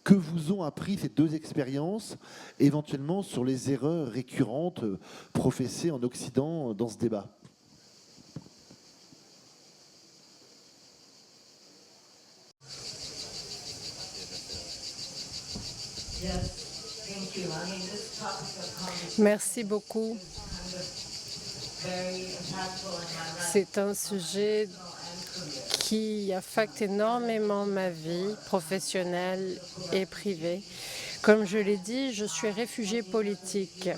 Que vous ont appris ces deux expériences, éventuellement sur les erreurs récurrentes professées en Occident dans ce débat? Merci beaucoup. C'est un sujet qui affecte énormément ma vie professionnelle et privée. Comme je l'ai dit, je suis réfugiée politique.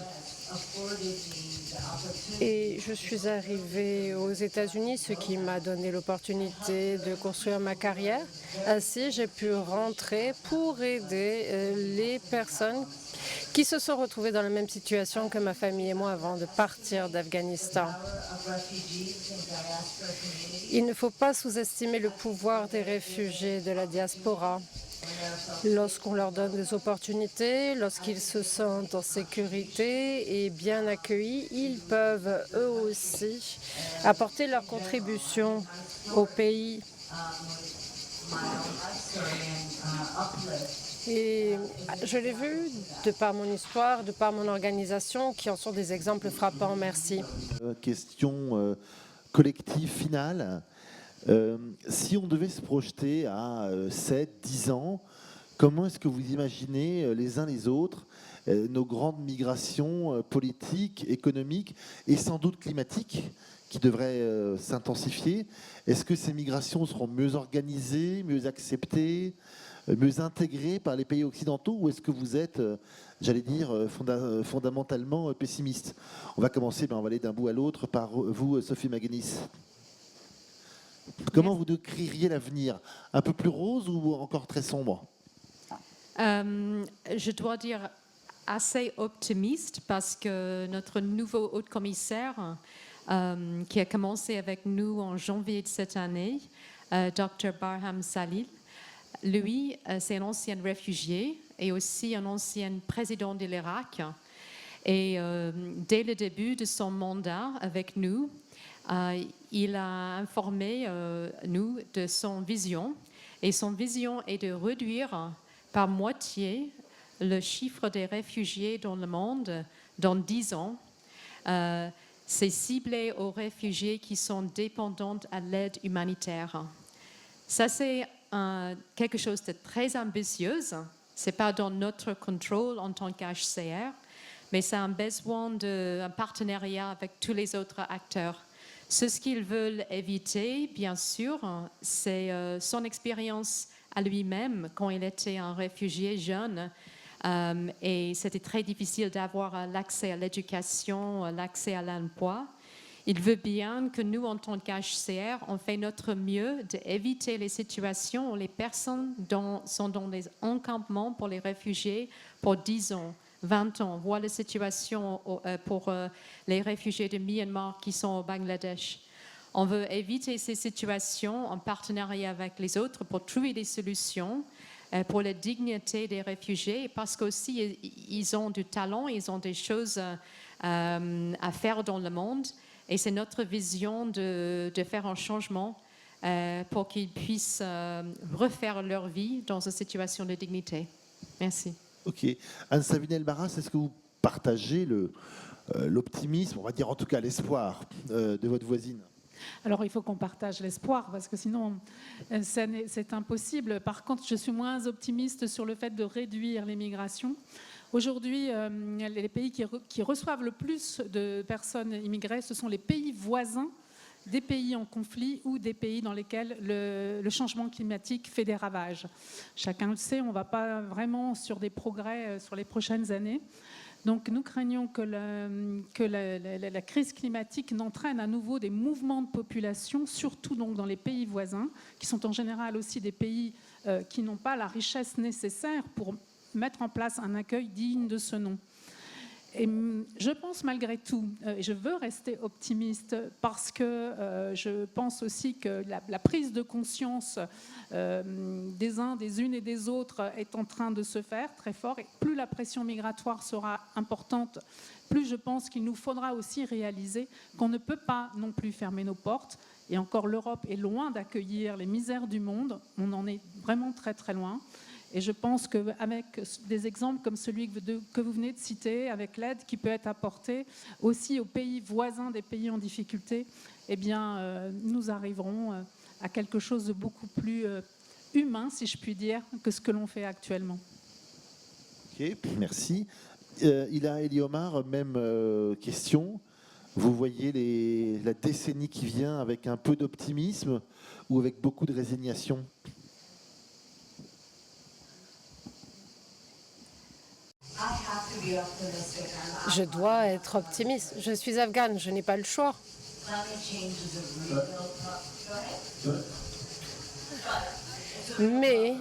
Et je suis arrivée aux États-Unis, ce qui m'a donné l'opportunité de construire ma carrière. Ainsi, j'ai pu rentrer pour aider les personnes qui se sont retrouvées dans la même situation que ma famille et moi avant de partir d'Afghanistan. Il ne faut pas sous-estimer le pouvoir des réfugiés de la diaspora. Lorsqu'on leur donne des opportunités, lorsqu'ils se sentent en sécurité et bien accueillis, ils peuvent eux aussi apporter leur contribution au pays. Et je l'ai vu de par mon histoire, de par mon organisation, qui en sont des exemples frappants. Merci. Question collective finale. Si on devait se projeter à 7, 10 ans, comment est-ce que vous imaginez les uns les autres nos grandes migrations politiques, économiques et sans doute climatiques qui devraient s'intensifier? Est-ce que ces migrations seront mieux organisées, mieux acceptées, mieux intégrées par les pays occidentaux, ou est-ce que vous êtes, j'allais dire, fondamentalement pessimiste? On va commencer, on va aller d'un bout à l'autre par vous, Sophie Magenis. Comment vous décririez l'avenir? Un peu plus rose ou encore très sombre? Je dois dire assez optimiste parce que notre nouveau haut-commissaire qui a commencé avec nous en janvier de cette année, Dr. Barham Salil, lui, c'est un ancien réfugié et aussi un ancien président de l'Irak. Et dès le début de son mandat avec nous, il a informé nous de son vision. Et son vision est de réduire par moitié le chiffre des réfugiés dans le monde dans 10 ans. C'est ciblé aux réfugiés qui sont dépendants à l'aide humanitaire. Ça, c'est quelque chose de très ambitieux. Ce n'est pas dans notre contrôle en tant qu'HCR, mais c'est un besoin d'un partenariat avec tous les autres acteurs. Ce qu'ils veulent éviter, bien sûr, c'est son expérience à lui-même quand il était un réfugié jeune. Et c'était très difficile d'avoir l'accès à l'éducation, l'accès à l'emploi. Il veut bien que nous, en tant qu'HCR, on fait notre mieux d'éviter les situations où les personnes sont dans des encampements pour les réfugiés pour 10 ans, 20 ans. Voir la situation pour les réfugiés de Myanmar qui sont au Bangladesh. On veut éviter ces situations en partenariat avec les autres pour trouver des solutions pour la dignité des réfugiés, parce qu'aussi ils ont du talent, ils ont des choses à faire dans le monde, et c'est notre vision de faire un changement pour qu'ils puissent refaire leur vie dans une situation de dignité. Merci. Ok. Anne Savinel-Maras, est-ce que vous partagez l'optimisme, on va dire en tout cas l'espoir de votre voisine? Alors, il faut qu'on partage l'espoir, parce que sinon, c'est impossible. Par contre, je suis moins optimiste sur le fait de réduire l'immigration. Aujourd'hui, les pays qui reçoivent le plus de personnes immigrées, ce sont les pays voisins des pays en conflit ou des pays dans lesquels le changement climatique fait des ravages. Chacun le sait, on ne va pas vraiment sur des progrès sur les prochaines années. Donc nous craignons que la crise climatique n'entraîne à nouveau des mouvements de population, surtout donc dans les pays voisins, qui sont en général aussi des pays qui n'ont pas la richesse nécessaire pour mettre en place un accueil digne de ce nom. Et je pense malgré tout, et je veux rester optimiste, parce que je pense aussi que la prise de conscience des uns, des unes et des autres est en train de se faire très fort. Et plus la pression migratoire sera importante, plus je pense qu'il nous faudra aussi réaliser qu'on ne peut pas non plus fermer nos portes. Et encore, l'Europe est loin d'accueillir les misères du monde. On en est vraiment très très loin. Et je pense qu'avec des exemples comme celui que vous venez de citer, avec l'aide qui peut être apportée aussi aux pays voisins des pays en difficulté, eh bien, nous arriverons à quelque chose de beaucoup plus humain, si je puis dire, que ce que l'on fait actuellement. Ok, merci. Ila Eliomar, même question. Vous voyez la décennie qui vient avec un peu d'optimisme ou avec beaucoup de résignation ? Je dois être optimiste. Je suis afghane, je n'ai pas le choix. Mais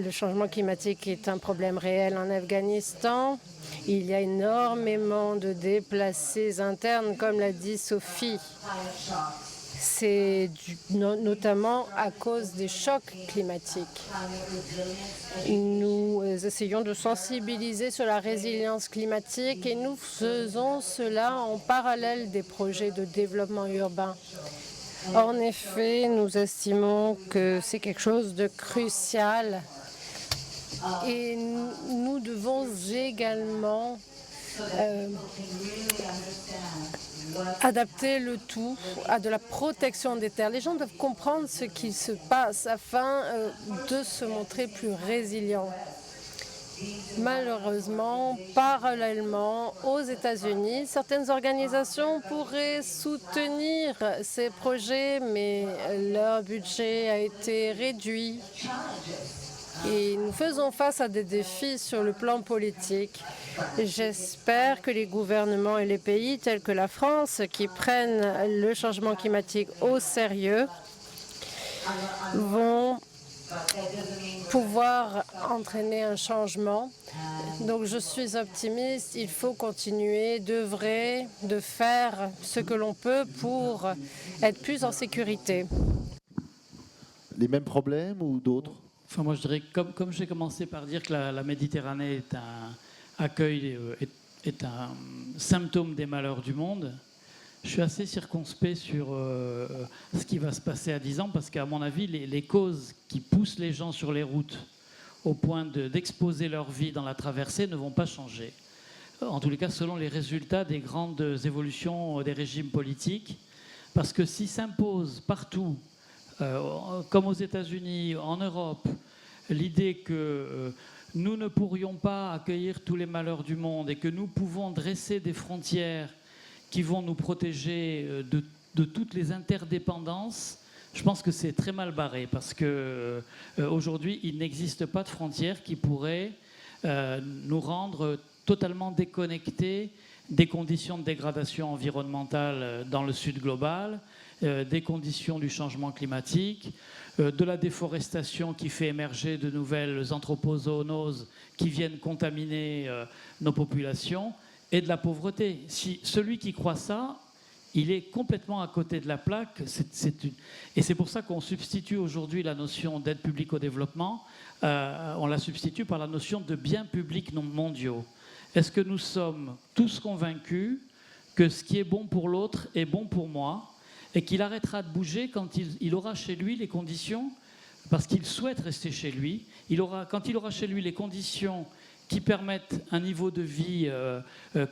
le changement climatique est un problème réel en Afghanistan. Il y a énormément de déplacés internes, comme l'a dit Sophie. C'est notamment à cause des chocs climatiques. Nous essayons de sensibiliser sur la résilience climatique et nous faisons cela en parallèle des projets de développement urbain. En effet, nous estimons que c'est quelque chose de crucial et nous devons également adapter le tout à de la protection des terres. Les gens doivent comprendre ce qui se passe afin de se montrer plus résilients. Malheureusement, parallèlement aux États-Unis, certaines organisations pourraient soutenir ces projets, mais leur budget a été réduit. Et nous faisons face à des défis sur le plan politique. J'espère que les gouvernements et les pays tels que la France, qui prennent le changement climatique au sérieux, vont pouvoir entraîner un changement. Donc je suis optimiste, il faut continuer d'œuvrer, de faire ce que l'on peut pour être plus en sécurité. Les mêmes problèmes ou d'autres ? Enfin, moi, je dirais, comme j'ai commencé par dire que la Méditerranée est un symptôme des malheurs du monde, je suis assez circonspect sur ce qui va se passer à 10 ans, parce qu'à mon avis, les causes qui poussent les gens sur les routes au point d'exposer leur vie dans la traversée ne vont pas changer. En tous les cas, selon les résultats des grandes évolutions des régimes politiques, parce que s'il s'impose partout, comme aux États-Unis, en Europe, l'idée que nous ne pourrions pas accueillir tous les malheurs du monde et que nous pouvons dresser des frontières qui vont nous protéger de toutes les interdépendances, je pense que c'est très mal barré, parce qu'aujourd'hui, il n'existe pas de frontières qui pourraient nous rendre totalement déconnectés des conditions de dégradation environnementale dans le sud global, des conditions du changement climatique, de la déforestation qui fait émerger de nouvelles anthropozoonoses qui viennent contaminer nos populations, et de la pauvreté. Si celui qui croit ça, il est complètement à côté de la plaque. Et c'est pour ça qu'on substitue aujourd'hui la notion d'aide publique au développement, on la substitue par la notion de biens publics non mondiaux. Est-ce que nous sommes tous convaincus que ce qui est bon pour l'autre est bon pour moi, et qu'il arrêtera de bouger quand il aura chez lui les conditions, parce qu'il souhaite rester chez lui, quand il aura chez lui les conditions qui permettent un niveau de vie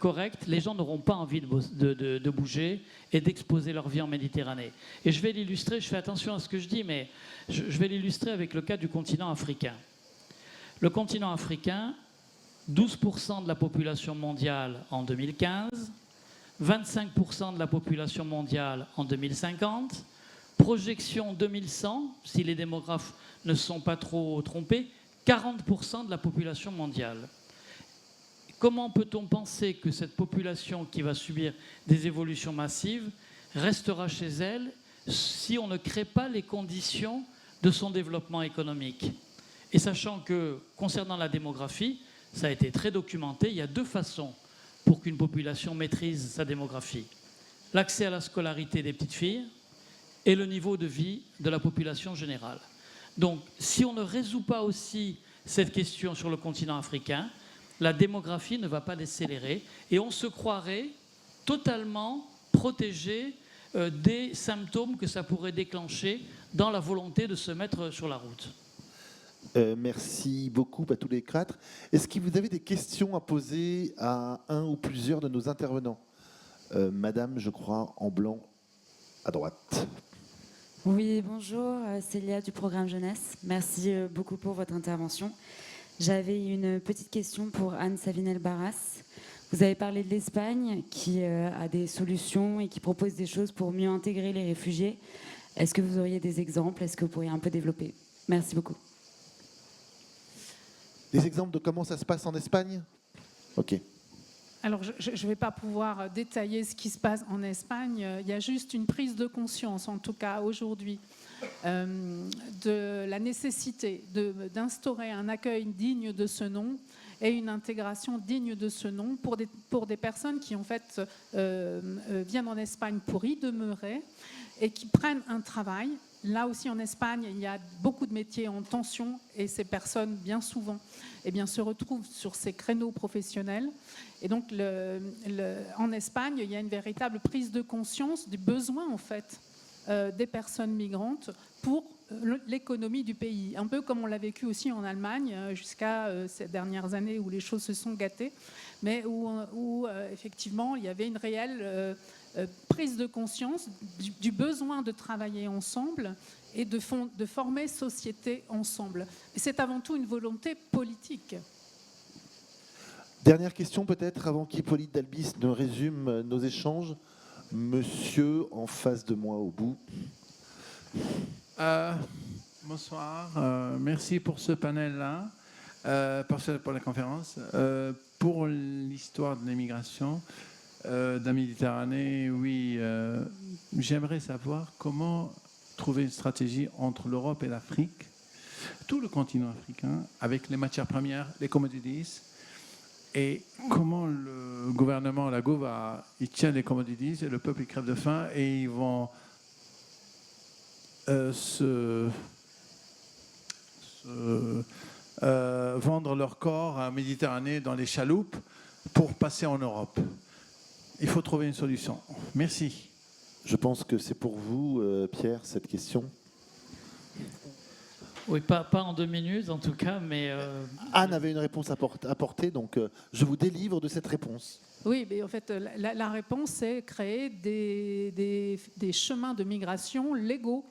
correct, les gens n'auront pas envie de bouger et d'exposer leur vie en Méditerranée. Et je vais l'illustrer, je fais attention à ce que je dis, mais je vais l'illustrer avec le cas du continent africain. Le continent africain, 12% de la population mondiale en 2015, 25% de la population mondiale en 2050, projection 2100, si les démographes ne sont pas trop trompés, 40% de la population mondiale. Comment peut-on penser que cette population qui va subir des évolutions massives restera chez elle si on ne crée pas les conditions de son développement économique? Et sachant que, concernant la démographie, ça a été très documenté, il y a deux façons pour qu'une population maîtrise sa démographie. L'accès à la scolarité des petites filles et le niveau de vie de la population générale. Donc, si on ne résout pas aussi cette question sur le continent africain, la démographie ne va pas décélérer et on se croirait totalement protégé des symptômes que ça pourrait déclencher dans la volonté de se mettre sur la route. Merci beaucoup à tous les quatre. Est-ce que vous avez des questions à poser à un ou plusieurs de nos intervenants? Madame, je crois, en blanc, à droite. Oui, bonjour, Célia du programme Jeunesse. Merci beaucoup pour votre intervention. J'avais une petite question pour Anne Savinel-Barras. Vous avez parlé de l'Espagne qui a des solutions et qui propose des choses pour mieux intégrer les réfugiés. Est-ce que vous auriez des exemples? Est-ce que vous pourriez un peu développer? Merci beaucoup. Des exemples de comment ça se passe en Espagne? Ok. Alors, je ne vais pas pouvoir détailler ce qui se passe en Espagne. Il y a juste une prise de conscience, en tout cas aujourd'hui, de la nécessité d'instaurer un accueil digne de ce nom et une intégration digne de ce nom pour des personnes qui, en fait, viennent en Espagne pour y demeurer et qui prennent un travail. Là aussi, en Espagne, il y a beaucoup de métiers en tension et ces personnes, bien souvent, se retrouvent sur ces créneaux professionnels. Et donc, en Espagne, il y a une véritable prise de conscience du besoin, en fait, des personnes migrantes pour l'économie du pays. Un peu comme on l'a vécu aussi en Allemagne jusqu'à ces dernières années où les choses se sont gâtées, mais où effectivement, il y avait une réelle prise de conscience du besoin de travailler ensemble et de former société ensemble. Et c'est avant tout une volonté politique. Dernière question peut-être, avant qu'Hippolyte Dalbis ne résume nos échanges. Monsieur en face de moi au bout. Bonsoir, merci pour ce panel-là, pour la conférence. Pour l'histoire de l'immigration de la Méditerranée, oui, j'aimerais savoir comment trouver une stratégie entre l'Europe et l'Afrique, tout le continent africain, avec les matières premières, les commodities, et comment le gouvernement, la GOVA, il tient les commodities et le peuple il crève de faim et ils vont se vendre leur corps en Méditerranée dans les chaloupes pour passer en Europe. Il faut trouver une solution. Merci. Je pense que c'est pour vous, Pierre, cette question. Oui, pas en 2 minutes en tout cas, mais... Anne avait une réponse à apporter, donc je vous délivre de cette réponse. Oui, mais en fait, la réponse, c'est créer des chemins de migration légaux.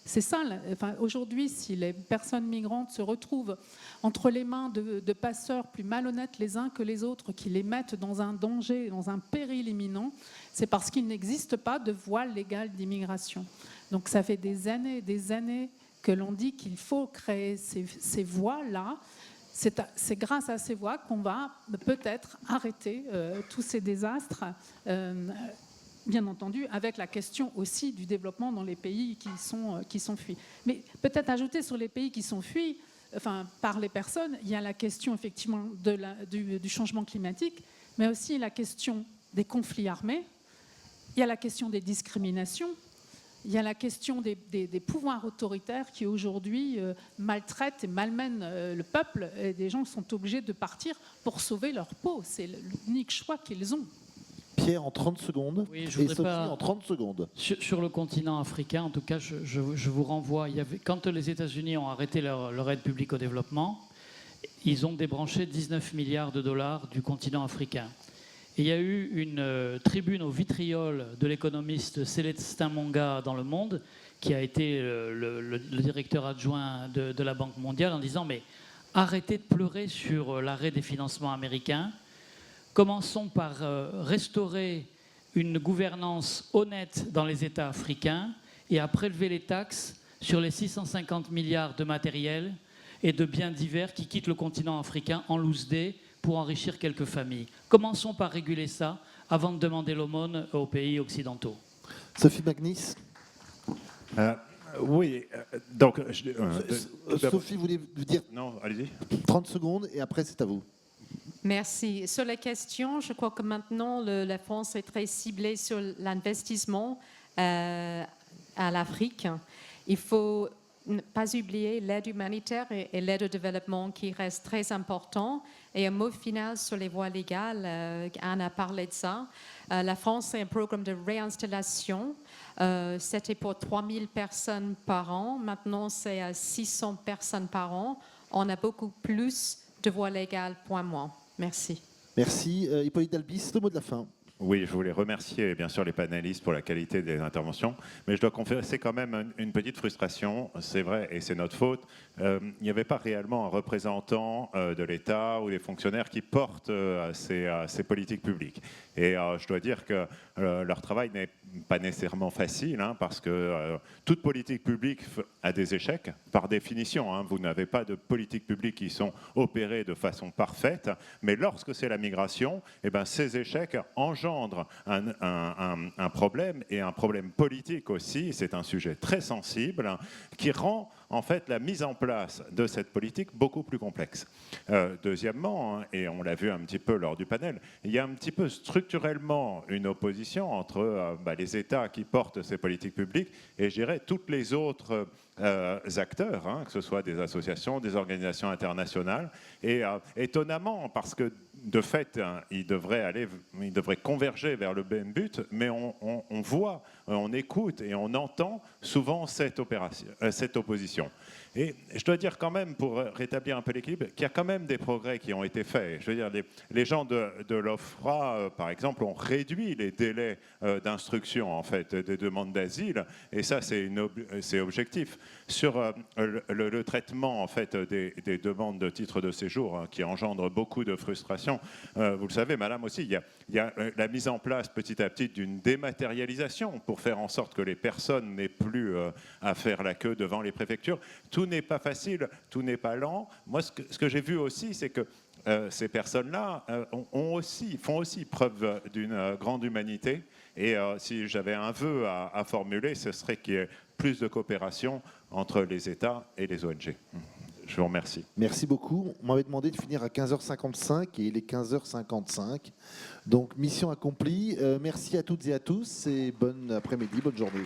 C'est ça. Enfin, aujourd'hui, si les personnes migrantes se retrouvent entre les mains de passeurs plus malhonnêtes les uns que les autres, qui les mettent dans un danger, dans un péril imminent, c'est parce qu'il n'existe pas de voie légale d'immigration. Donc ça fait des années que l'on dit qu'il faut créer ces voies-là. C'est grâce à ces voies qu'on va peut-être arrêter tous ces désastres, bien entendu, avec la question aussi du développement dans les pays qui sont fuis. Mais peut-être ajouter sur les pays qui sont fuis, par les personnes, il y a la question effectivement du changement climatique, mais aussi la question des conflits armés, il y a la question des discriminations, il y a la question des pouvoirs autoritaires qui aujourd'hui maltraitent et malmènent le peuple, et des gens sont obligés de partir pour sauver leur peau. C'est l'unique choix qu'ils ont. Pierre, en 30 secondes, oui, et Sophie, en 30 secondes. Sur le continent africain, en tout cas, je vous renvoie. Quand les États-Unis ont arrêté leur aide publique au développement, ils ont débranché 19 milliards de dollars du continent africain. Et il y a eu une tribune au vitriol de l'économiste Célestin Monga dans Le Monde, qui a été le directeur adjoint de la Banque mondiale, en disant « Mais arrêtez de pleurer sur l'arrêt des financements américains. Commençons par restaurer une gouvernance honnête dans les États africains et à prélever les taxes sur les 650 milliards de matériel et de biens divers qui quittent le continent africain en loose day pour enrichir quelques familles. Commençons par réguler ça avant de demander l'aumône aux pays occidentaux. » Sophie Magnis. Oui, donc... Sophie, vous voulez dire... Non, allez-y. 30 secondes et après c'est à vous. Merci. Sur la question, je crois que maintenant, la France est très ciblée sur l'investissement à l'Afrique. Il faut ne pas oublier l'aide humanitaire et l'aide au développement qui reste très important. Et un mot final sur les voies légales, Anne a parlé de ça. La France a un programme de réinstallation. C'était pour 3000 personnes par an. Maintenant, c'est à 600 personnes par an. On a beaucoup plus de voies légales, point moins. Merci. Merci. Hippolyte Dalbis, le mot de la fin. Oui, je voulais remercier bien sûr les panélistes pour la qualité des interventions, mais je dois confesser quand même une petite frustration, c'est vrai, et c'est notre faute. Il n'y avait pas réellement un représentant de l'État ou des fonctionnaires qui portent ces politiques publiques. Et je dois dire que leur travail n'est pas nécessairement facile, hein, parce que toute politique publique a des échecs, par définition. Hein, vous n'avez pas de politiques publiques qui sont opérées de façon parfaite, mais lorsque c'est la migration, eh ben, ces échecs engendrent un problème, et un problème politique aussi. C'est un sujet très sensible, hein, qui rend en fait la mise en place de cette politique beaucoup plus complexe. Deuxièmement, hein, et on l'a vu un petit peu lors du panel, il y a un petit peu structurellement une opposition entre les États qui portent ces politiques publiques et je dirais toutes les autres acteurs, hein, que ce soit des associations, des organisations internationales, et étonnamment, parce que de fait, hein, ils devraient converger vers le même but, mais on voit, on écoute et on entend souvent cette opposition. Et je dois dire quand même, pour rétablir un peu l'équilibre, qu'il y a quand même des progrès qui ont été faits. Je veux dire, les gens de l'OFPRA, par exemple, ont réduit les délais d'instruction en fait, des demandes d'asile, et ça, c'est objectif. Sur le traitement en fait, des demandes de titre de séjour, hein, qui engendre beaucoup de frustration, vous le savez, madame aussi, il y a la mise en place petit à petit d'une dématérialisation pour faire en sorte que les personnes n'aient plus à faire la queue devant les préfectures. Tout n'est pas facile, tout n'est pas lent. Moi, ce que j'ai vu aussi, c'est que ces personnes-là font aussi preuve d'une grande humanité. Et si j'avais un vœu à formuler, ce serait qu'il y ait plus de coopération entre les États et les ONG. Je vous remercie. Merci beaucoup. On m'avait demandé de finir à 15h55 et il est 15h55. Donc, mission accomplie. Merci à toutes et à tous et bon après-midi, bonne journée.